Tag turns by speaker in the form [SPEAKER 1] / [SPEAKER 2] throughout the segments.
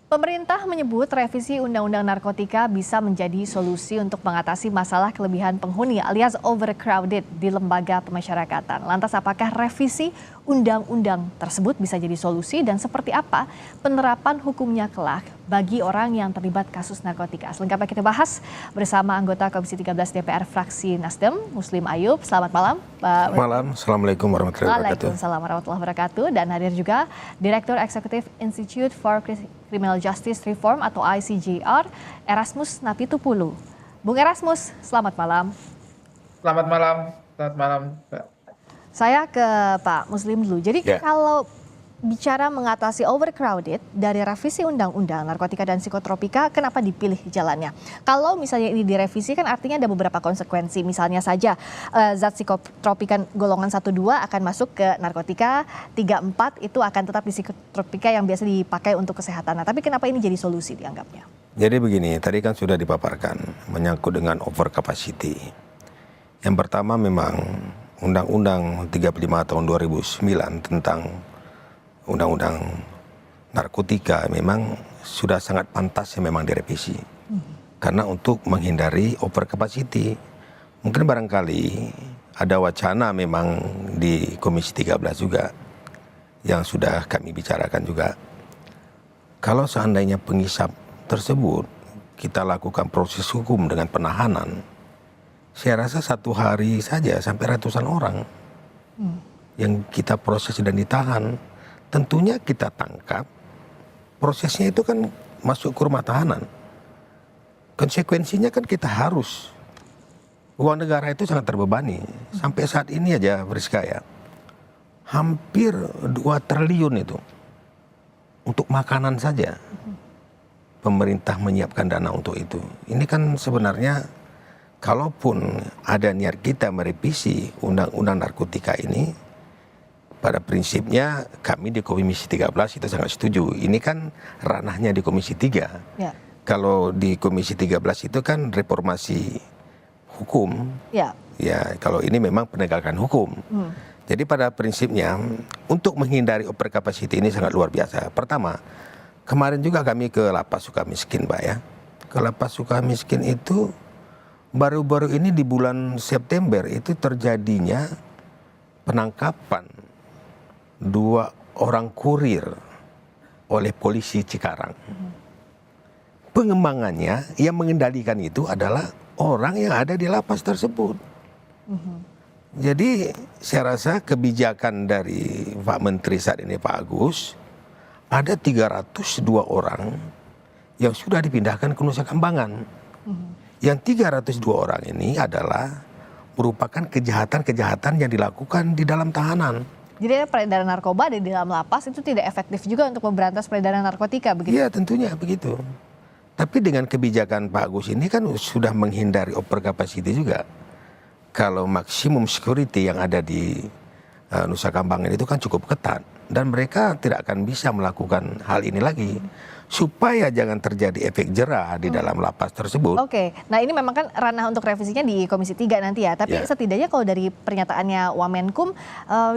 [SPEAKER 1] Pemerintah menyebut revisi Undang-Undang Narkotika bisa menjadi solusi untuk mengatasi masalah kelebihan penghuni alias overcrowded di lembaga pemasyarakatan. Lantas apakah revisi undang-undang tersebut bisa jadi solusi dan seperti apa penerapan hukumnya kelak bagi orang yang terlibat kasus narkotika? Selengkapnya kita bahas bersama anggota Komisi 13 DPR fraksi Nasdem, Muslim Ayub. Selamat malam, Pak.
[SPEAKER 2] Malam, Assalamualaikum warahmatullahi wabarakatuh.
[SPEAKER 1] Waalaikumsalam warahmatullahi wabarakatuh. Dan hadir juga Direktur Eksekutif Institute for Criminal Justice Reform atau ICJR, Erasmus Napitupulu. Bung Erasmus, selamat malam.
[SPEAKER 3] Selamat malam, Mbak.
[SPEAKER 1] Saya ke Pak Muslim dulu. Jadi kalau bicara mengatasi overcrowded dari revisi Undang-Undang Narkotika dan Psikotropika, kenapa dipilih jalannya? Kalau misalnya ini direvisi kan artinya ada beberapa konsekuensi. Misalnya saja zat psikotropika golongan 1-2 akan masuk ke narkotika, 3-4 itu akan tetap di psikotropika yang biasa dipakai untuk kesehatan. Nah, tapi kenapa ini jadi solusi dianggapnya?
[SPEAKER 2] Jadi begini, tadi kan sudah dipaparkan menyangkut dengan overcapacity. Yang pertama memang Undang-Undang 35 tahun 2009 tentang Undang-Undang Narkotika memang sudah sangat pantas yang memang direvisi. Karena untuk menghindari overcapacity. Mungkin barangkali ada wacana memang di Komisi 13 juga yang sudah kami bicarakan juga. Kalau seandainya penghisap tersebut kita lakukan proses hukum dengan penahanan, saya rasa 1 hari saja sampai ratusan orang yang kita proses dan ditahan. Tentunya kita tangkap, prosesnya itu kan masuk ke rumah tahanan. Konsekuensinya kan kita harus, uang negara itu sangat terbebani. Sampai saat ini aja Friska ya, hampir 2 triliun itu untuk makanan saja. Pemerintah menyiapkan dana untuk itu. Ini kan sebenarnya kalaupun ada niat kita merevisi Undang-Undang Narkotika ini, pada prinsipnya kami di Komisi 13 itu sangat setuju. Ini kan ranahnya di Komisi 3. Ya. Kalau di Komisi 13 itu kan reformasi hukum. Ya, kalau ini memang penegakan hukum. Jadi pada prinsipnya untuk menghindari overcapacity ini sangat luar biasa. Pertama, kemarin juga kami ke Lapas Sukamiskin, Pak ya. Ke Lapas Sukamiskin itu baru-baru ini di bulan September itu terjadinya penangkapan 2 orang kurir oleh polisi Cikarang. Pengembangannya yang mengendalikan itu adalah orang yang ada di lapas tersebut. Jadi saya rasa kebijakan dari Pak Menteri saat ini, Pak Agus, ada 302 orang yang sudah dipindahkan ke Nusa Kambangan. Yang 302 orang ini adalah merupakan kejahatan-kejahatan yang dilakukan di dalam tahanan.
[SPEAKER 1] Jadi peredaran narkoba di dalam lapas itu tidak efektif juga untuk memberantas peredaran narkotika, begitu?
[SPEAKER 2] Iya, tentunya begitu. Tapi dengan kebijakan Pak Agus ini kan sudah menghindari overcapacity juga. Kalau maksimum security yang ada di Nusa Kambangan itu kan cukup ketat. Dan mereka tidak akan bisa melakukan hal ini lagi. Supaya jangan terjadi efek jerah di dalam lapas tersebut.
[SPEAKER 1] Oke, nah ini memang kan ranah untuk revisinya di Komisi 3 nanti ya. Tapi setidaknya kalau dari pernyataannya Wamenkum,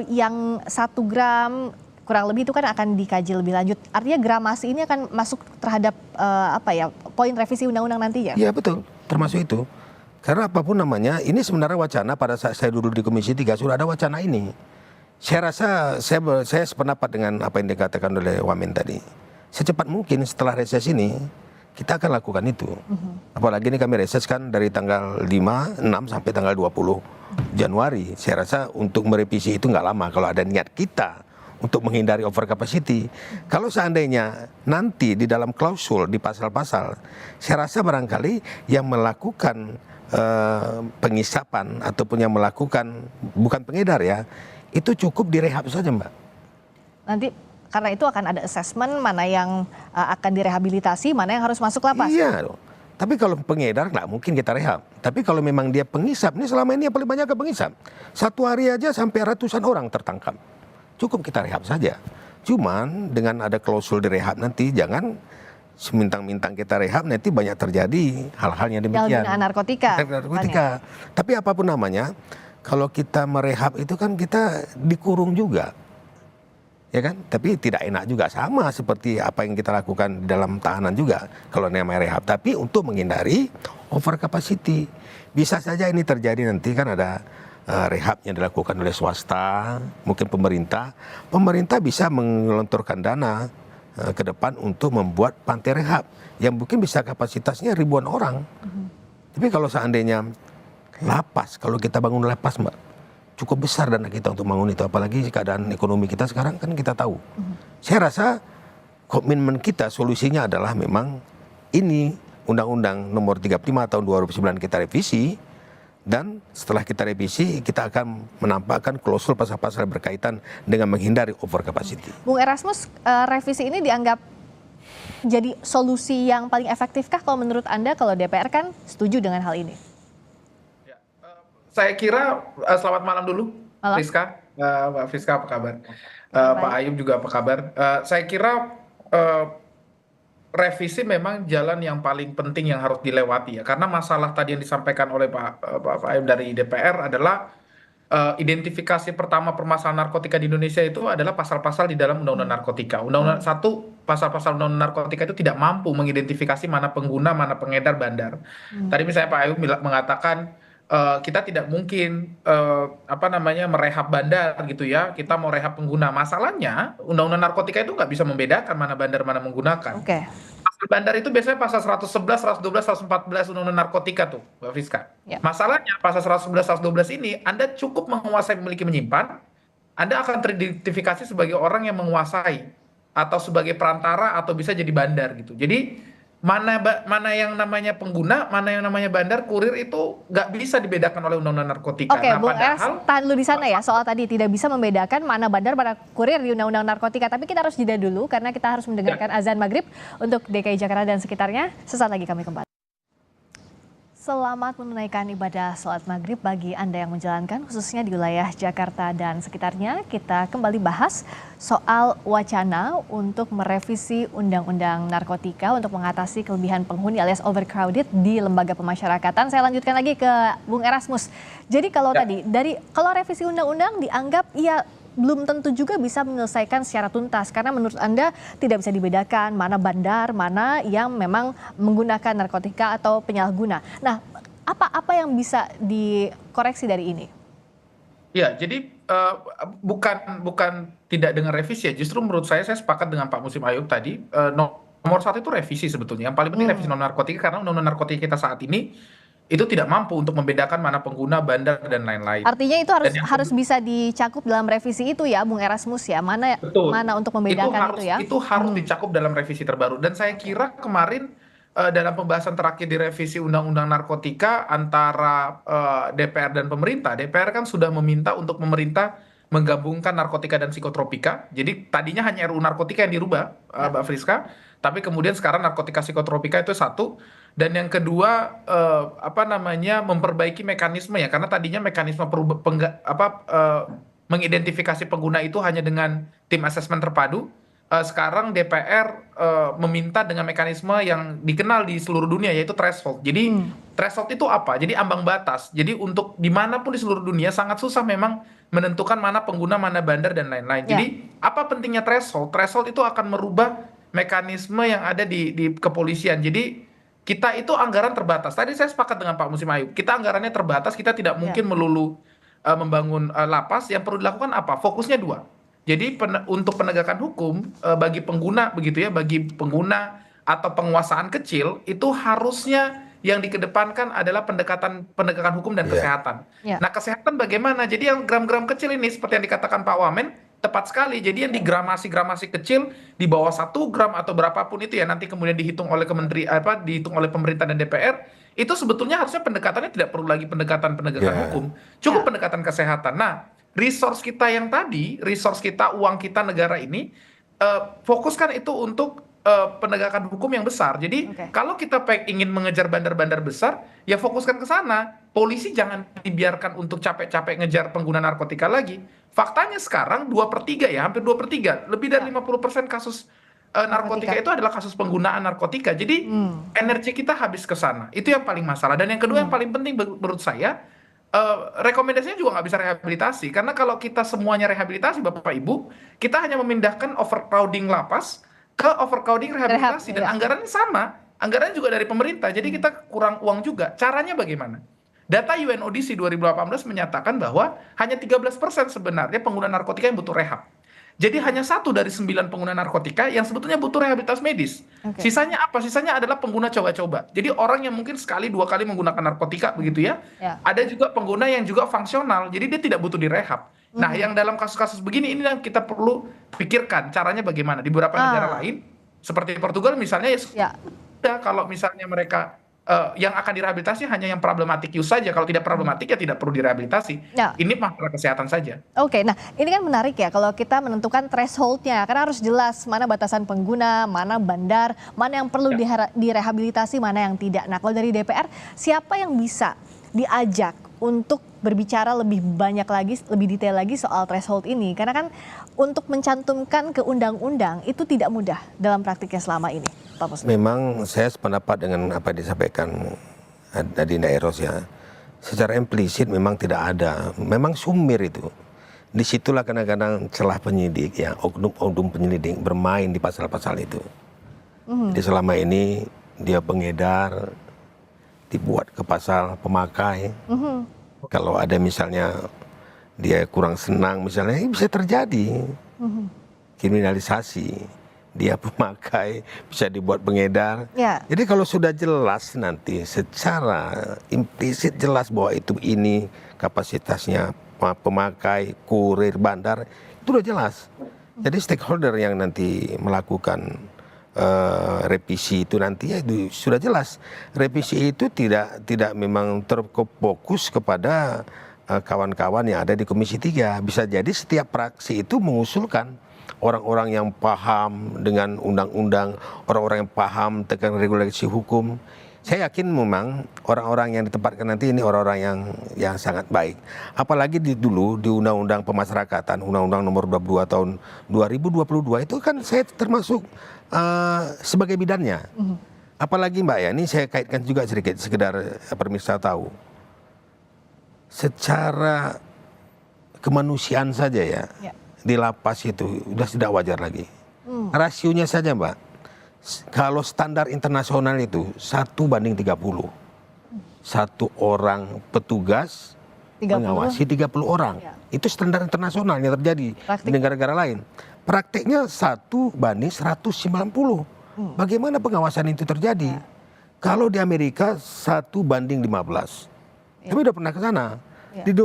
[SPEAKER 1] yang 1 gram kurang lebih itu kan akan dikaji lebih lanjut. Artinya gramasi ini akan masuk terhadap poin revisi undang-undang nantinya?
[SPEAKER 2] Iya betul, termasuk itu. Karena apapun namanya, ini sebenarnya wacana pada saat saya duduk di Komisi 3 sudah ada wacana ini. Saya rasa saya sependapat dengan apa yang dikatakan oleh Wamen tadi. Secepat mungkin setelah reses ini kita akan lakukan itu. Apalagi ini kami reses kan dari tanggal 5, 6 sampai tanggal 20 Januari. Saya rasa untuk merevisi itu nggak lama kalau ada niat kita untuk menghindari overcapacity. Kalau seandainya nanti di dalam klausul di pasal-pasal, saya rasa barangkali yang melakukan pengisapan ataupun yang melakukan bukan pengedar ya, itu cukup direhab saja, Mbak.
[SPEAKER 1] Nanti karena itu akan ada assessment mana yang akan direhabilitasi, mana yang harus masuk lapas.
[SPEAKER 2] Iya, tapi kalau pengedar nggak mungkin kita rehab. Tapi kalau memang dia pengisap, ini selama ini yang paling banyak ke pengisap. 1 hari aja sampai ratusan orang tertangkap. Cukup kita rehab saja. Cuman dengan ada klausul direhab nanti, jangan semintang-mintang kita rehab nanti banyak terjadi hal-hal yang demikian.
[SPEAKER 1] Penyalahgunaan narkotika.
[SPEAKER 2] Narkotika. Tapi apapun namanya, kalau kita merehab itu kan kita dikurung juga. ya kan? Tapi tidak enak juga, sama seperti apa yang kita lakukan di dalam tahanan juga kalau namanya rehab. Tapi untuk menghindari over capacity, bisa saja ini terjadi nanti kan ada rehab yang dilakukan oleh swasta, mungkin pemerintah bisa menggelontorkan dana ke depan untuk membuat pantai rehab yang mungkin bisa kapasitasnya ribuan orang. Tapi kalau seandainya lapas, kalau kita bangun lapas, Mbak, cukup besar dana kita untuk bangun itu, apalagi keadaan ekonomi kita sekarang kan kita tahu. Saya rasa komitmen kita, solusinya adalah memang ini Undang-Undang Nomor 35 tahun 2009 kita revisi, dan setelah kita revisi kita akan menampakkan klausul pasal-pasal berkaitan dengan menghindari over capacity.
[SPEAKER 1] Bung Erasmus, revisi ini dianggap jadi solusi yang paling efektifkah kalau menurut Anda, kalau DPR kan setuju dengan hal ini?
[SPEAKER 3] Saya kira selamat malam dulu,
[SPEAKER 1] Malam.
[SPEAKER 3] Friska. Mbak Friska apa kabar? Pak Ayub juga apa kabar? Saya kira revisi memang jalan yang paling penting yang harus dilewati ya, karena masalah tadi yang disampaikan oleh Pak Ayub dari DPR adalah identifikasi pertama permasalahan narkotika di Indonesia itu adalah pasal-pasal di dalam Undang-Undang Narkotika. Pasal-pasal Undang-Undang Narkotika itu tidak mampu mengidentifikasi mana pengguna, mana pengedar, bandar. Tadi misalnya Pak Ayub mengatakan kita tidak mungkin merehab bandar gitu ya, kita mau rehab pengguna. Masalahnya Undang-Undang Narkotika itu nggak bisa membedakan mana bandar mana menggunakan.
[SPEAKER 1] Oke.
[SPEAKER 3] Pasal bandar itu biasanya pasal 111, 112, 114 Undang-Undang Narkotika tuh, Mbak Friska.
[SPEAKER 1] Ya.
[SPEAKER 3] Masalahnya pasal 111, 112 ini Anda cukup menguasai, memiliki, menyimpan, Anda akan teridentifikasi sebagai orang yang menguasai atau sebagai perantara atau bisa jadi bandar gitu. Jadi mana yang namanya pengguna, mana yang namanya bandar, kurir itu nggak bisa dibedakan oleh Undang-Undang Narkotika.
[SPEAKER 1] Oke, Bung Eras, tahan dulu di sana ya, soal tadi tidak bisa membedakan mana bandar, mana kurir di Undang-Undang Narkotika. Tapi kita harus jeda dulu karena kita harus mendengarkan azan maghrib untuk DKI Jakarta dan sekitarnya. Sesaat lagi kami kembali. Selamat menunaikan ibadah sholat maghrib bagi Anda yang menjalankan, khususnya di wilayah Jakarta dan sekitarnya. Kita kembali bahas soal wacana untuk merevisi Undang-Undang Narkotika untuk mengatasi kelebihan penghuni alias overcrowded di lembaga pemasyarakatan. Saya lanjutkan lagi ke Bung Erasmus. Jadi kalau kalau revisi undang-undang dianggap belum tentu juga bisa menyelesaikan secara tuntas, karena menurut Anda tidak bisa dibedakan mana bandar, mana yang memang menggunakan narkotika atau penyalahguna. Nah, apa yang bisa dikoreksi dari ini?
[SPEAKER 3] Ya, jadi bukan tidak dengan revisi ya. Justru menurut saya sepakat dengan Pak Musim Ayub tadi. Nomor satu itu revisi sebetulnya. Yang paling penting revisi narkotika, karena undang-undang narkotika kita saat ini itu tidak mampu untuk membedakan mana pengguna, bandar, dan lain-lain.
[SPEAKER 1] Artinya itu harus bisa dicakup dalam revisi itu ya, Bung Erasmus ya? Mana untuk membedakan itu ya?
[SPEAKER 3] Itu harus dicakup dalam revisi terbaru. Dan saya kira kemarin dalam pembahasan terakhir di revisi Undang-Undang Narkotika antara DPR dan pemerintah, DPR kan sudah meminta untuk pemerintah menggabungkan narkotika dan psikotropika. Jadi tadinya hanya RUU narkotika yang dirubah, Mbak Friska, tapi kemudian sekarang narkotika psikotropika itu satu. Dan yang kedua memperbaiki mekanisme ya, karena tadinya mekanisme mengidentifikasi pengguna itu hanya dengan tim asesmen terpadu. Sekarang DPR meminta dengan mekanisme yang dikenal di seluruh dunia, yaitu threshold. Jadi threshold itu apa? Jadi ambang batas. Jadi untuk dimanapun di seluruh dunia sangat susah memang menentukan mana pengguna, mana bandar, dan lain-lain. Jadi apa pentingnya threshold? Threshold itu akan merubah mekanisme yang ada di kepolisian. Jadi kita itu anggaran terbatas. Tadi saya sepakat dengan Pak Musim Ayub. Kita anggarannya terbatas, kita tidak mungkin melulu membangun lapas. Yang perlu dilakukan apa? Fokusnya dua. Jadi untuk penegakan hukum bagi pengguna begitu ya, bagi pengguna atau penguasaan kecil itu harusnya yang dikedepankan adalah penegakan hukum dan kesehatan. Nah, kesehatan bagaimana? Jadi yang gram-gram kecil ini seperti yang dikatakan Pak Wamen tepat sekali. Jadi yang di gramasi kecil di bawah 1 gram atau berapapun itu ya, nanti kemudian dihitung oleh dihitung oleh pemerintah dan DPR, itu sebetulnya harusnya pendekatannya tidak perlu lagi pendekatan penegakan hukum, cukup pendekatan kesehatan. Nah, resource kita yang tadi, resource kita, uang kita, negara ini, fokuskan itu untuk penegakan hukum yang besar. Jadi kalau kita ingin mengejar bandar-bandar besar, ya fokuskan ke sana. Polisi jangan dibiarkan untuk capek-capek ngejar pengguna narkotika lagi. Faktanya sekarang 2/3 ya, hampir 2/3, lebih dari 50% kasus narkotika itu adalah kasus penggunaan narkotika. Jadi energi kita habis ke sana. Itu yang paling masalah. Dan yang kedua yang paling penting menurut saya, rekomendasinya juga nggak bisa rehabilitasi, karena kalau kita semuanya rehabilitasi Bapak Ibu, kita hanya memindahkan overcrowding lapas ke overcrowding
[SPEAKER 1] Rehab,
[SPEAKER 3] rehabilitasi, dan
[SPEAKER 1] ya.
[SPEAKER 3] anggarannya sama, anggarannya juga dari pemerintah, jadi kita kurang uang juga. Caranya bagaimana? Data UNODC 2018 menyatakan bahwa hanya 13% sebenarnya pengguna narkotika yang butuh rehab. Jadi hanya 1 dari 9 pengguna narkotika yang sebetulnya butuh rehabilitas medis.
[SPEAKER 1] Oke.
[SPEAKER 3] Sisanya apa? Sisanya adalah pengguna coba-coba. Jadi orang yang mungkin sekali 2 kali menggunakan narkotika begitu ya.
[SPEAKER 1] Ya.
[SPEAKER 3] Ada juga pengguna yang juga fungsional. Jadi dia tidak butuh direhab. Nah, yang dalam kasus-kasus begini ini yang kita perlu pikirkan caranya bagaimana. Di beberapa negara lain seperti Portugal misalnya ya
[SPEAKER 1] Ya.
[SPEAKER 3] sudah, kalau misalnya mereka yang akan direhabilitasi hanya yang problematik use saja. Kalau tidak problematik ya tidak perlu direhabilitasi.
[SPEAKER 1] Ya.
[SPEAKER 3] Ini masalah kesehatan saja.
[SPEAKER 1] Oke, nah ini kan menarik ya kalau kita menentukan thresholdnya, karena harus jelas mana batasan pengguna, mana bandar, mana yang perlu direhabilitasi, mana yang tidak. Nah kalau dari DPR, siapa yang bisa diajak untuk berbicara lebih banyak lagi, lebih detail lagi soal threshold ini? Karena kan untuk mencantumkan ke undang-undang itu tidak mudah dalam praktiknya selama ini, Pak Muslim.
[SPEAKER 2] Memang saya sependapat dengan apa yang disampaikan Adinda Eros ya. Secara implisit memang tidak ada, memang sumir itu. Disitulah kadang-kadang celah penyidik ya, oknum penyelidik bermain di pasal-pasal itu. Jadi selama ini dia pengedar, dibuat ke pasal pemakai. Kalau ada misalnya dia kurang senang misalnya, ini bisa terjadi kriminalisasi. Dia pemakai bisa dibuat pengedar.
[SPEAKER 1] Ya.
[SPEAKER 2] Jadi kalau sudah jelas nanti secara implisit jelas bahwa itu ini kapasitasnya pemakai, kurir, bandar, itu udah jelas. Jadi stakeholder yang nanti melakukan revisi itu nanti ya itu sudah jelas. Revisi itu tidak memang terfokus kepada kawan-kawan yang ada di Komisi 3. Bisa jadi setiap fraksi itu mengusulkan orang-orang yang paham dengan undang-undang, orang-orang yang paham tentang regulasi hukum. Saya yakin memang orang-orang yang ditempatkan nanti ini orang-orang yang sangat baik. Apalagi dulu di Undang-Undang Pemasyarakatan, Undang-Undang Nomor 22 tahun 2022 itu kan saya termasuk sebagai bidannya. Apalagi Mbak ya, ini saya kaitkan juga sedikit sekedar pemirsa tahu. Secara kemanusiaan saja ya. Di lapas itu sudah tidak wajar lagi. Rasionya saja Mbak, kalau standar internasional itu 1:30. Satu orang petugas
[SPEAKER 1] 30.
[SPEAKER 2] mengawasi 30 orang.
[SPEAKER 1] Ya.
[SPEAKER 2] Itu standar internasional yang terjadi di negara-negara lain. Prakteknya 1:190. Bagaimana pengawasan itu terjadi? Kalau di Amerika 1:15. Kami udah pernah ke sana. Di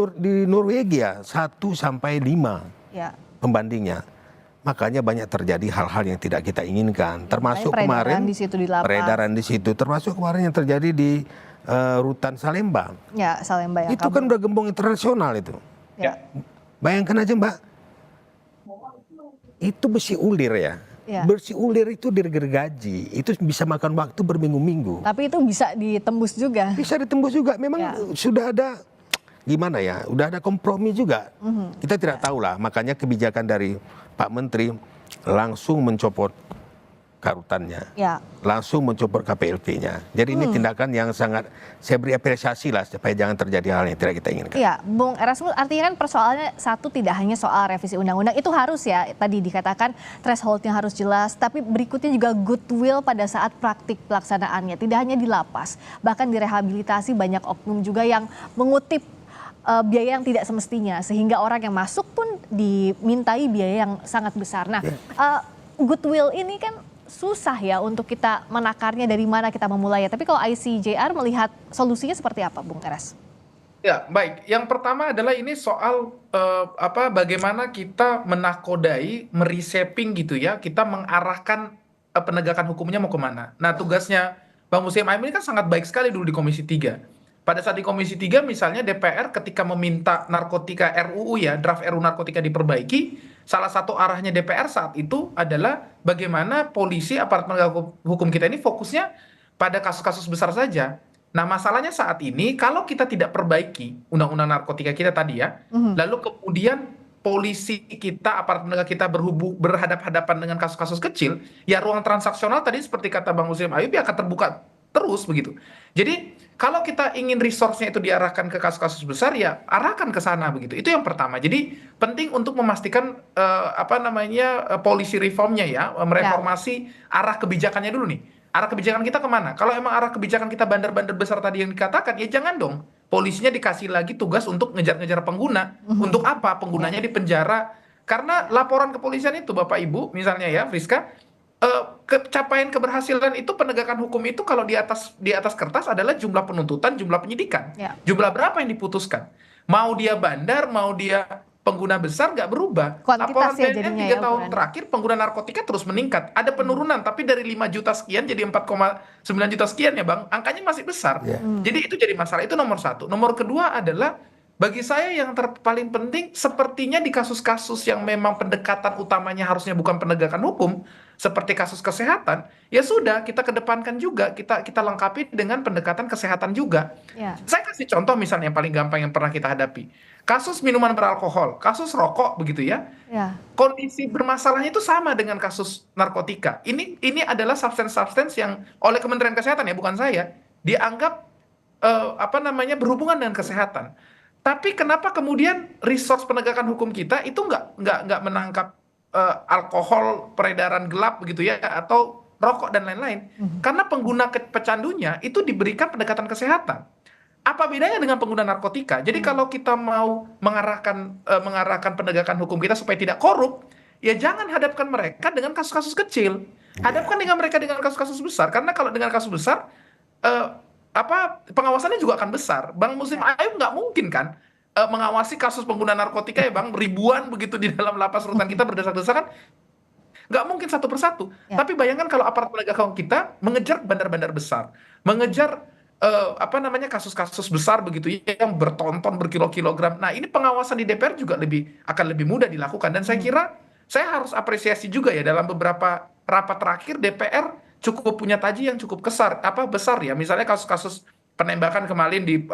[SPEAKER 2] Norwegia 1:5 pembandingnya. Makanya banyak terjadi hal-hal yang tidak kita inginkan. Termasuk kemarin peredaran di situ. Termasuk kemarin yang terjadi di rutan Salemba.
[SPEAKER 1] Ya, Salemba yang
[SPEAKER 2] itu kan udah gembong internasional itu.
[SPEAKER 1] Ya.
[SPEAKER 2] Bayangkan aja Mbak. Itu besi ulir ya. Besi ulir itu digergaji. Itu bisa makan waktu berminggu-minggu.
[SPEAKER 1] Tapi itu bisa ditembus juga.
[SPEAKER 2] Bisa ditembus juga. Memang sudah ada gimana ya, udah ada kompromi juga. Kita tidak tahu lah, makanya kebijakan dari Pak Menteri langsung mencopot karutannya, langsung mencopot KPLP-nya. Jadi ini tindakan yang sangat saya beri apresiasi lah supaya jangan terjadi hal yang tidak kita inginkan.
[SPEAKER 1] Iya, Bung Erasmus, artinya kan persoalannya satu tidak hanya soal revisi undang-undang, itu harus ya, tadi dikatakan threshold-nya harus jelas, tapi berikutnya juga goodwill pada saat praktik pelaksanaannya, tidak hanya di lapas, bahkan di rehabilitasi banyak oknum juga yang mengutip biaya yang tidak semestinya, sehingga orang yang masuk pun dimintai biaya yang sangat besar. Nah, goodwill ini kan susah ya untuk kita menakarnya dari mana kita memulainya. Tapi kalau ICJR melihat solusinya seperti apa, Bung Eras?
[SPEAKER 3] Ya, baik. Yang pertama adalah ini soal bagaimana kita menakodai, mereshaping gitu ya, kita mengarahkan penegakan hukumnya mau kemana. Nah, tugasnya Bang Muslim Aim ini kan sangat baik sekali dulu di Komisi 3. Pada saat di Komisi 3 misalnya DPR ketika meminta narkotika RUU ya, draft RUU narkotika diperbaiki, salah satu arahnya DPR saat itu adalah bagaimana polisi, aparat penegak hukum kita ini fokusnya pada kasus-kasus besar saja. Nah, masalahnya saat ini kalau kita tidak perbaiki undang-undang narkotika kita tadi ya, lalu kemudian polisi kita, aparat penegak kita berhadapan-hadapan dengan kasus-kasus kecil, ya ruang transaksional tadi seperti kata Bang Muslim Ayub ya akan terbuka terus begitu. Jadi kalau kita ingin resource-nya itu diarahkan ke kasus-kasus besar, ya arahkan ke sana begitu. Itu yang pertama. Jadi penting untuk memastikan policy reformnya ya, mereformasi arah kebijakannya dulu nih. Arah kebijakan kita kemana? Kalau emang arah kebijakan kita bandar-bandar besar tadi yang dikatakan, ya jangan dong. Polisinya dikasih lagi tugas untuk ngejar-ngejar pengguna. Untuk apa? Penggunanya di penjara. Karena laporan kepolisian itu, Bapak Ibu, misalnya ya, Friska, capaian keberhasilan itu penegakan hukum itu kalau di atas kertas adalah jumlah penuntutan, jumlah penyidikan. Jumlah berapa yang diputuskan. Mau dia bandar, mau dia pengguna besar nggak berubah. Laporan BNN 3 tahun terakhir pengguna narkotika terus meningkat. Ada penurunan, tapi dari 5 juta sekian jadi 4,9 juta sekian ya Bang. Angkanya masih besar. Jadi itu jadi masalah. Itu nomor satu. Nomor kedua adalah bagi saya yang paling penting sepertinya di kasus-kasus yang memang pendekatan utamanya harusnya bukan penegakan hukum, seperti kasus kesehatan, ya sudah kita kedepankan juga, kita lengkapi dengan pendekatan kesehatan juga. Saya kasih contoh misalnya yang paling gampang yang pernah kita hadapi. Kasus minuman beralkohol, kasus rokok begitu ya. Kondisi bermasalahnya itu sama dengan kasus narkotika. Ini adalah substance yang oleh Kementerian Kesehatan ya, bukan saya, dianggap berhubungan dengan kesehatan. Tapi kenapa kemudian resource penegakan hukum kita itu nggak menangkap alkohol peredaran gelap begitu ya, atau rokok dan lain-lain? Karena pengguna pecandunya itu diberikan pendekatan kesehatan. Apa bedanya dengan pengguna narkotika? Jadi kalau kita mau mengarahkan penegakan hukum kita supaya tidak korup, ya jangan hadapkan mereka dengan kasus-kasus kecil. Hadapkan dengan mereka dengan kasus-kasus besar. Karena kalau dengan kasus besar, pengawasannya juga akan besar. Bang Muslim Ayub nggak mungkin kan mengawasi kasus pengguna narkotika ya Bang, ribuan begitu di dalam lapas rutan kita berdesak-desakan, nggak mungkin satu persatu. Tapi bayangkan kalau aparat penegak hukum kita mengejar bandar-bandar besar, mengejar kasus-kasus besar begitu ya, yang bertonton berkilo-kilogram. Nah ini pengawasan di DPR juga akan lebih mudah dilakukan. Dan saya kira saya harus apresiasi juga ya, dalam beberapa rapat terakhir DPR cukup punya taji yang cukup besar ya. Misalnya kasus-kasus penembakan kemarin di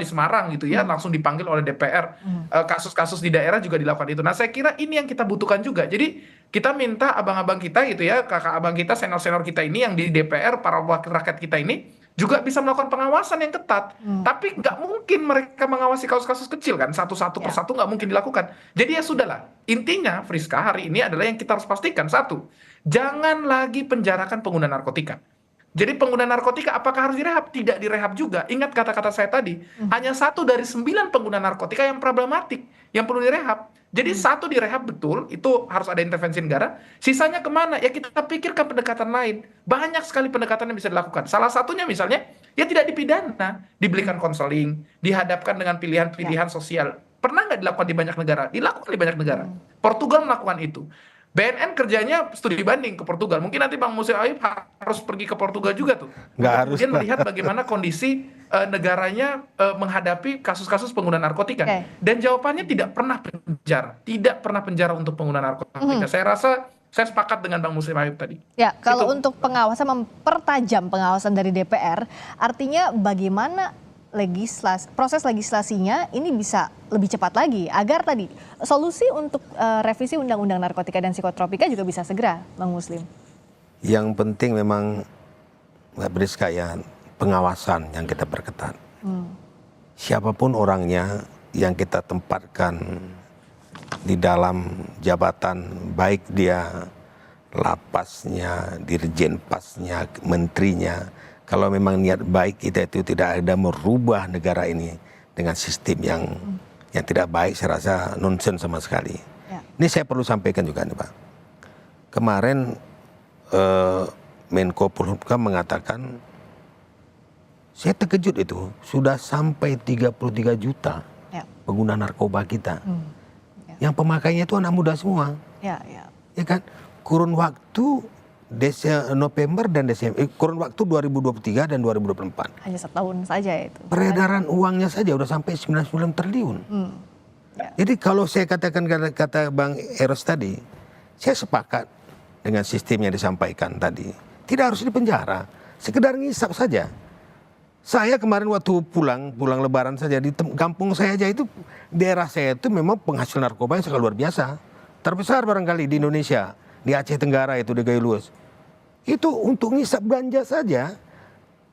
[SPEAKER 3] Semarang gitu ya, langsung dipanggil oleh DPR. Kasus-kasus di daerah juga dilakukan itu. Nah saya kira ini yang kita butuhkan juga. Jadi kita minta abang-abang kita gitu ya, kakak abang kita, senior-senior kita ini yang di DPR, para wakil rakyat kita ini juga bisa melakukan pengawasan yang ketat. Tapi nggak mungkin mereka mengawasi kasus-kasus kecil kan, satu-satu persatu nggak mungkin dilakukan. Jadi ya sudahlah, intinya Friska hari ini adalah yang kita harus pastikan, satu, jangan lagi penjarakan pengguna narkotika. Jadi pengguna narkotika apakah harus direhab? Tidak direhab juga. Ingat kata-kata saya tadi, hanya 1 dari 9 pengguna narkotika yang problematik, yang perlu direhab. Jadi 1 direhab betul, itu harus ada intervensi negara. Sisanya kemana? Ya kita pikirkan pendekatan lain. Banyak sekali pendekatan yang bisa dilakukan. Salah satunya misalnya, ya tidak dipidana, diberikan konseling, dihadapkan dengan pilihan-pilihan sosial. Pernah nggak dilakukan di banyak negara? Dilakukan di banyak negara. Portugal melakukan itu. BNN kerjanya studi banding ke Portugal. Mungkin nanti Bang Muslim Ayub harus pergi ke Portugal juga tuh.
[SPEAKER 2] Nggak harus.
[SPEAKER 3] Kemudian melihat bagaimana kondisi negaranya menghadapi kasus-kasus pengguna narkotika. Dan jawabannya tidak pernah penjara. Tidak pernah penjara untuk pengguna narkotika. Saya rasa saya sepakat dengan Bang Muslim Ayub tadi.
[SPEAKER 1] Ya, kalau untuk pengawasan, mempertajam pengawasan dari DPR, artinya bagaimana proses legislasinya ini bisa lebih cepat lagi agar tadi solusi untuk revisi undang-undang narkotika dan psikotropika juga bisa segera, Bang Muslim.
[SPEAKER 2] Yang penting memang Mbak Priska ya, pengawasan yang kita perketat. Siapapun orangnya yang kita tempatkan di dalam jabatan, baik dia lapasnya, dirjen pasnya, menterinya, kalau memang niat baik kita itu tidak ada merubah negara ini dengan sistem yang tidak baik, saya rasa nonsens sama sekali. Ini saya perlu sampaikan juga nih Pak. Kemarin Menko Polhukam mengatakan, saya terkejut itu, sudah sampai 33 juta pengguna narkoba kita. Yang pemakainya itu anak muda semua. Ya kan? Kurun waktu November dan Desember, kurun waktu 2023 dan 2024.
[SPEAKER 1] Hanya setahun saja itu.
[SPEAKER 2] Peredaran uangnya saja udah sampai 99 triliun. Jadi kalau saya katakan kata Bang Eros tadi, saya sepakat dengan sistem yang disampaikan tadi. Tidak harus dipenjara, sekedar ngisap saja. Saya kemarin waktu pulang lebaran saja di kampung saya aja itu, daerah saya itu memang penghasil narkoba yang sangat luar biasa. Terbesar barangkali di Indonesia, di Aceh Tenggara itu, di Gayo Luas. Itu untuk ngisap ganja saja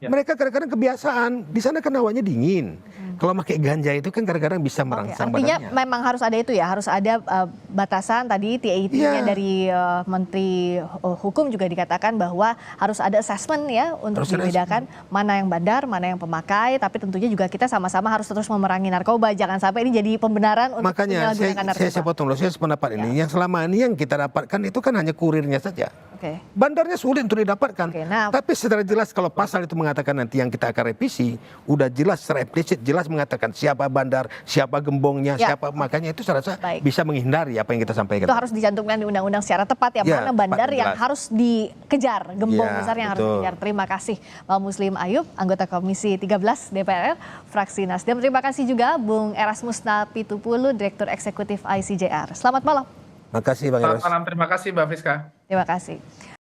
[SPEAKER 3] Ya.
[SPEAKER 2] Mereka kadang-kadang kebiasaan. Di sana kan hawanya dingin. Kalau pakai ganja itu kan kadang-kadang bisa merangsang
[SPEAKER 1] Artinya
[SPEAKER 2] badannya.
[SPEAKER 1] memang harus ada itu ya, harus ada batasan tadi TAT-nya
[SPEAKER 2] Iya.
[SPEAKER 1] dari Menteri Hukum juga dikatakan bahwa harus ada assessment ya untuk
[SPEAKER 2] Harus ada
[SPEAKER 1] dibedakan mana yang bandar, mana yang pemakai, tapi tentunya juga kita sama-sama harus terus memerangi narkoba, jangan sampai ini jadi pembenaran untuk
[SPEAKER 2] Makanya
[SPEAKER 1] penyalahgunaan narkoba.
[SPEAKER 2] saya potong dulu, saya sependapat ini. Yang selama ini yang kita dapatkan itu kan hanya kurirnya saja.
[SPEAKER 1] Oke.
[SPEAKER 2] Bandarnya sulit untuk didapatkan.
[SPEAKER 1] Oke, nah-
[SPEAKER 2] Tapi secara jelas kalau pasal itu mengatakan nanti yang kita akan revisi, udah jelas secara implisit jelas mengatakan siapa bandar, siapa gembongnya,
[SPEAKER 1] Ya.
[SPEAKER 2] siapa, makanya itu saya rasa
[SPEAKER 1] Baik.
[SPEAKER 2] bisa menghindari apa yang kita sampaikan.
[SPEAKER 1] Itu harus dicantumkan di undang-undang secara tepat ya,
[SPEAKER 2] Ya,
[SPEAKER 1] mana
[SPEAKER 2] tepat
[SPEAKER 1] bandar
[SPEAKER 2] dan
[SPEAKER 1] yang
[SPEAKER 2] jelas.
[SPEAKER 1] harus dikejar, gembong
[SPEAKER 2] Ya,
[SPEAKER 1] besar yang harus
[SPEAKER 2] betul.
[SPEAKER 1] dikejar. Terima kasih Pak Muslim Ayub, anggota Komisi 13 DPR, fraksi Nasdem. Terima kasih juga Bung Erasmus Napitupulu, Direktur Eksekutif ICJR. Selamat malam.
[SPEAKER 2] Makasih Bang
[SPEAKER 3] Selamat
[SPEAKER 2] Eros.
[SPEAKER 3] malam, terima kasih Mbak Friska.
[SPEAKER 1] Terima kasih.